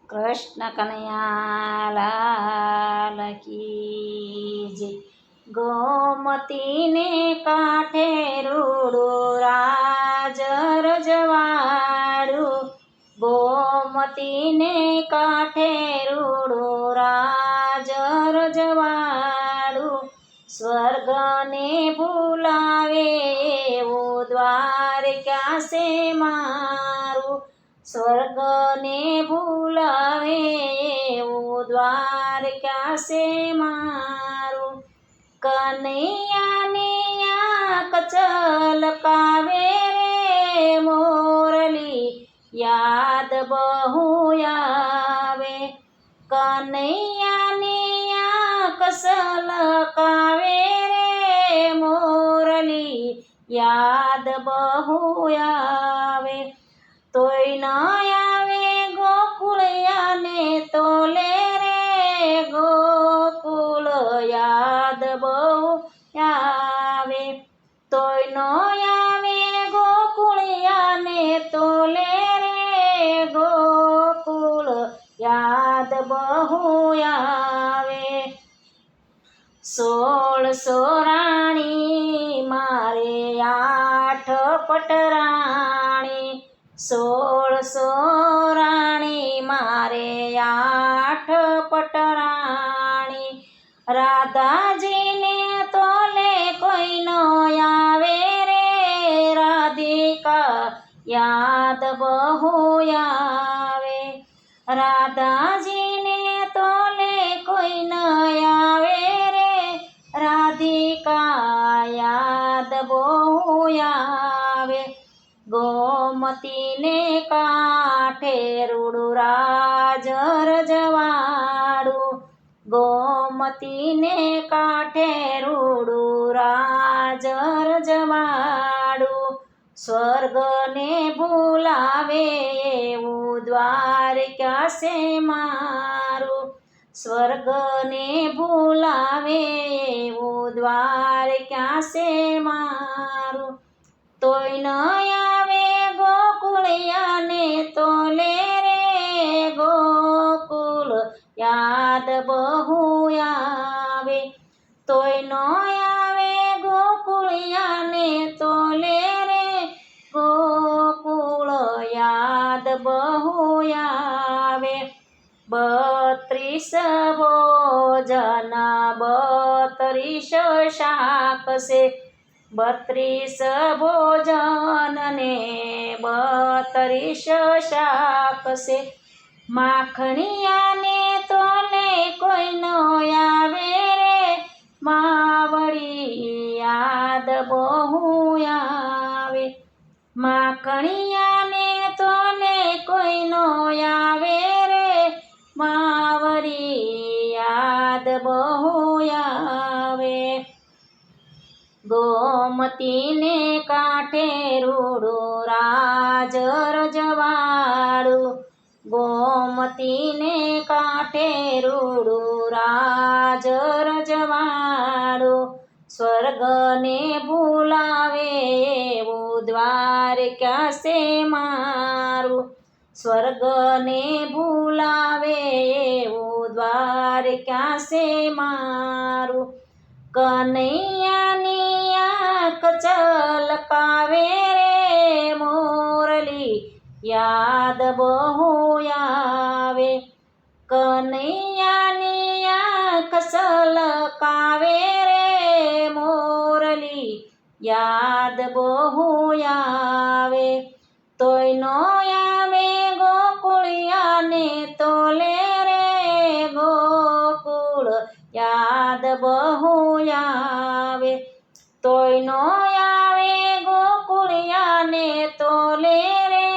કૃષ્ણ કનૈયા લાલ કી જય. ગોમતીને કાંઠે રૂડું રાજ રજવાડું, ગોમતીને કાંઠે રૂડું રાજ રજવાડું, સ્વર્ગને ભૂલાવે એવું દ્વારકા સે મારું, સ્વર્ગને ભૂલાવે એવું દ્વારકા સે મારું. કનૈયાની આંખ છલકાવે રે મોરલી, યાદ બહુ આવે. કનૈયાની આંખ છલકાવે રે મોરલી, યાદ બહુ આવે. તોય ન આવે ગોકુળિયાને તોલે રે ગોકુળ, યાદ બહુ આવે. તોય ન આવે ગોકુળિયાને તોલે રે ગોકુળ, યાદ બહુ આવે. 16 રાણી મારે 8 પટરાણી, 16 રાણી મારે 8 પટરાણી. રાધાજીને તોલે કોઈ ન આવે રે રાધિકા, યાદ બહુ આવે. રાધાજીને તોલે કોઈ ન આવે રે રાધિકા, યાદ બહુ આવે. ગોમતીને કાંઠે રૂડું રાજ રજવાડું, ગોમતીને કાંઠે રૂડું રાજ રજવાડું, સ્વર્ગને ભૂલાવે એવું દ્વારકા સે મારું, સ્વર્ગને ભૂલાવે એવું દ્વારકા સે મારું. તોય ન આવે ગોકુળિયાને તોલે રે ગોકુળ, યાદ બહુ આવે. તોય ન આવે ગોકુળિયાને તોલે રે ગોકુળ, યાદ બહુ આવે. 32 ભોજન 32 શાક છે, 32 ભોજન ને 32 શાક છે. માખણિયાને તોલે કોઈ ન આવે રે માવડી, યાદ બહુ આવે. માખણિયાને તોલે કોઈ ન આવે રે માવડી, યાદ બહુ આવે. ગોમતીને કાંઠે રૂડું રાજ રજવાડું, ગોમતીને કાંઠે રૂડું રાજ રજવાડું, સ્વર્ગને ભૂલાવે એવું દ્વારકા સે મારું, સ્વર્ગને ભૂલાવે એવું દ્વારકા સે મારું. કનૈયાની આંખ છલકાવે રે મોરલી, યાદ બહુ આવે. કનૈયાની આંખ છલકાવે રે મોરલી, યાદ બહુ આવે. તોય ન આવે ગોકુળિયાને તોલે રે ગોકુળ, યાદ બહુ આવે. તોય ન આવે ગોકુળિયાને તોલે રે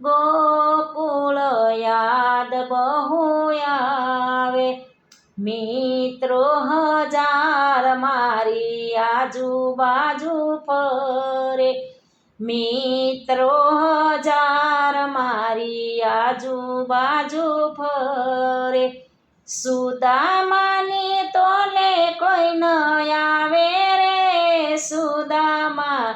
ગોકુળ, યાદ બહુ આવે. મિત્રો 1000 મારી આજુબાજુ ફરે, મિત્રો 1000 મારી આજુબાજુ ફરે. સુદામાની તોલે કોઈ ન આવે રે સુદામા,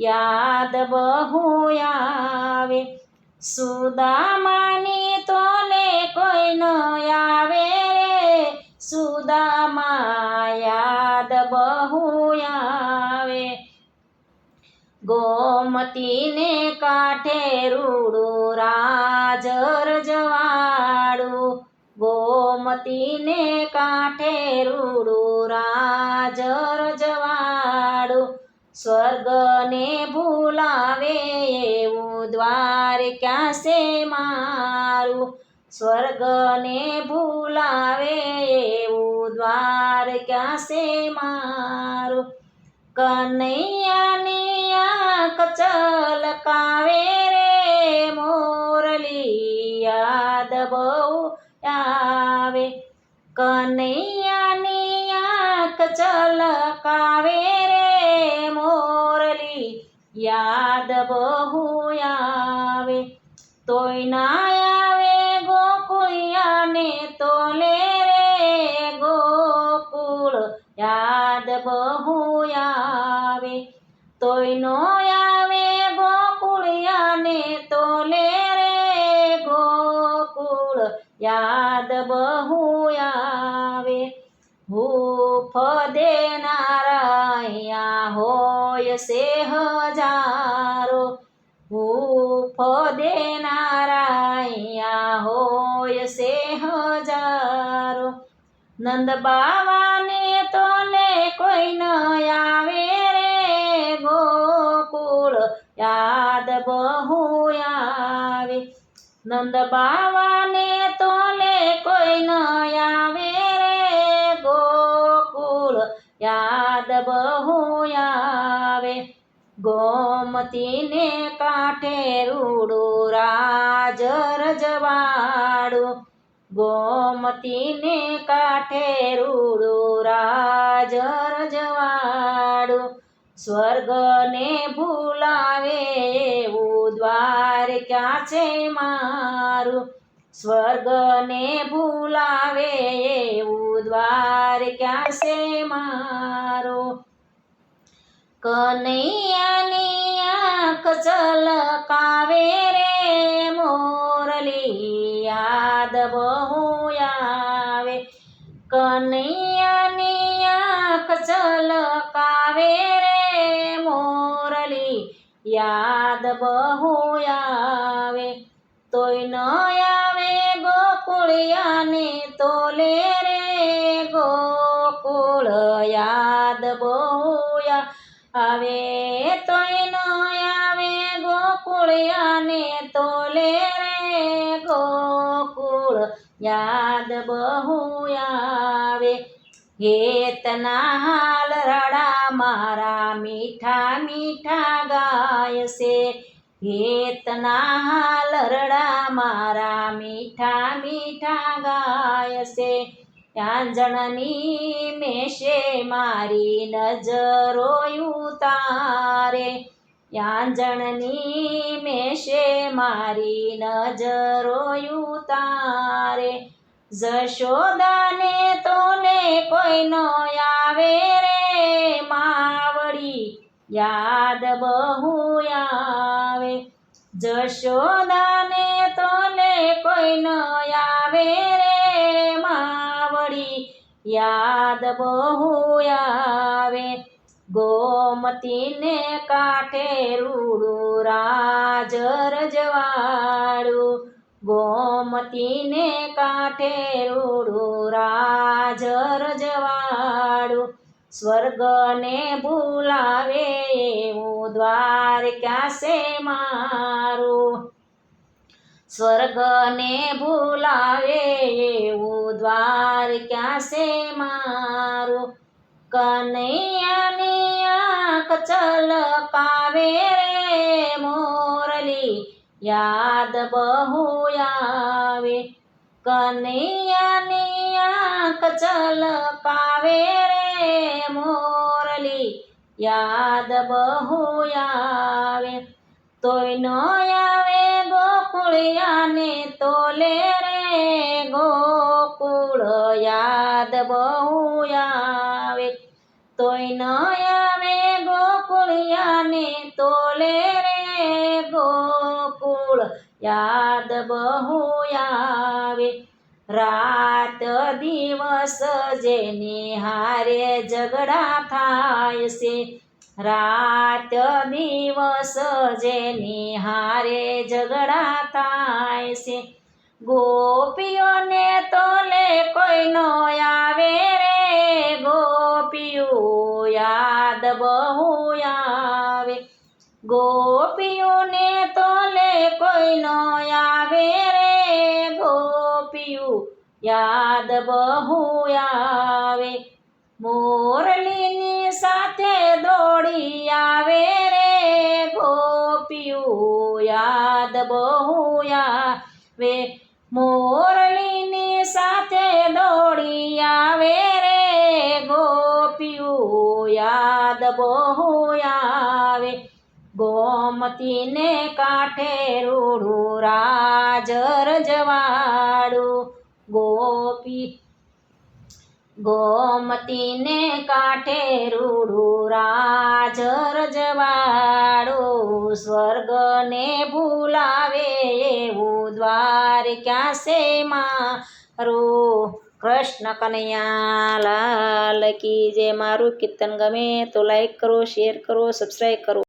યાદ બહુ આવે. સુદામાની તોલે કોઈ ગોમતીને કાંઠે રૂડું રાજ રજવાડું, ગોમતીને કાંઠે રૂડું રાજ રજવાડું, સ્વર્ગને ભૂલાવે એવું દ્વાર ક્યાં છે મારું, સ્વર્ગને ભૂલાવે એવું દ્વાર ક્યાં છે મારું. કનૈયાની આંખ ચલકાવે રે મોરલી યાદ બહુ આવે, કનૈયાની આંખ ચલકાવે રે મોરલી યાદ બહુ આવે. તોય ના આવે ગોકુળિયાને તોલે રે ગોકુળ યાદ બહુ આવે, તોય નો આવે ગોકુળિયાને તોલે રે ગોકુળ યાદ બહુ આવે. હૂફ દેનારા અહીંયા હોય છે હજારો, હૂફ દેનારા અહીંયા હોય છે હજારો, નંદ બાવાને તોલે કોઈ ન આવે રે ગોકુળ યાદ બહુ આવે, નંદ બાવાને તોલે કોઈ ન આવે રે ગોકુળ યાદ બહુ આવે. ગોમતીને કાંઠે રૂડું રાજ રજવાડું, ગોમતીને કાંઠે રૂડું રાજ રજવાડું, સ્વર્ગને ભૂલાવે એવું દ્વાર ક્યાં છે મારું, સ્વર્ગને ભૂલાવે એવું દ્વાર ક્યાં છે મારું. કનૈયાની આંખ ચલકાવે રે મોરલી યાદ બહુ આવે, કનૈયાની આંખ ચલકાવે રે મોરલી યાદ બહુ આવે, તોય ન આવે ગોકુળિયાને તોલે રે ગોકુળ યાદ બહુ આવે, તોય ન આવે ગોકુળિયાને તોલે રે ગોકુળ યાદ બહુ આવે. હેતના હાલ રડા મારા મીઠા મીઠા ગાય છે, હેતના હાલ રડા મારા મીઠા મીઠા ગાય છે, આંજણની મેશે મારી નજરો ઉતારે, આંજણની મેશે મારી નજરો ઉતારે, જશોદાને તોલે કોઈ નો આવે રે માવડી યાદ બહુ આવે, જશોદાને તોલે કોઈ ન આવે રે માવડી યાદ બહુ આવે. ગોમતીને કાંઠે રૂડું રાજ રજવાડું, ગોમતીને કાંઠે રૂડું રાજ રજવાડું, સ્વર્ગને ભૂલાવે એવું દ્વાર ક્યાં છે મારું, સ્વર્ગને ભૂલાવે એવું દ્વાર ક્યાં છે મારું. કનૈયાની આંખ ચલકાવે રે મોરલી યાદ બહુ આવે, કનૈયાની આંખ ચલકાવે રે મોરલી યાદ બહુ આવે, તોય ન આવે ગોકુળિયાને તોલે રે ગોકુળ યાદ બહુ આવે, તોય ન આવે ગોકુળિયાને તોલે રે ગોકુળ યાદ બહુ આવે. રાત દિવસ જેની હારે ઝઘડા થાય છે, રાત દિવસ જેની હારે ઝઘડા થાય છે ગોપીઓને તોલે કોઈ નો આવે રે ગોપીઓ યાદ બહુ આવે ગોપીઓને તોલે કોઈ નો આવે રે ગોપીઓ યાદ બહુ આવે મોરલીની સાથે દોડી આવે રે ગોપીઓ યાદ બહુ આવે મોરલીની સાથે દોડી આવે રે ગોપીઓ યાદ બહુ આવે ગોમતીને કાંઠે રૂડું રાજ રજવાડું ગોમતીને કાંઠે રૂડું રાજ રજવાડું સ્વર્ગને ભૂલાવે એવું દ્વાર ક્યાં છે મારું કૃષ્ણ કનૈયા લાલ કી જય મારું કીર્તન ગમે તો લાઈક કરો શેર કરો સબસ્ક્રાઈબ કરો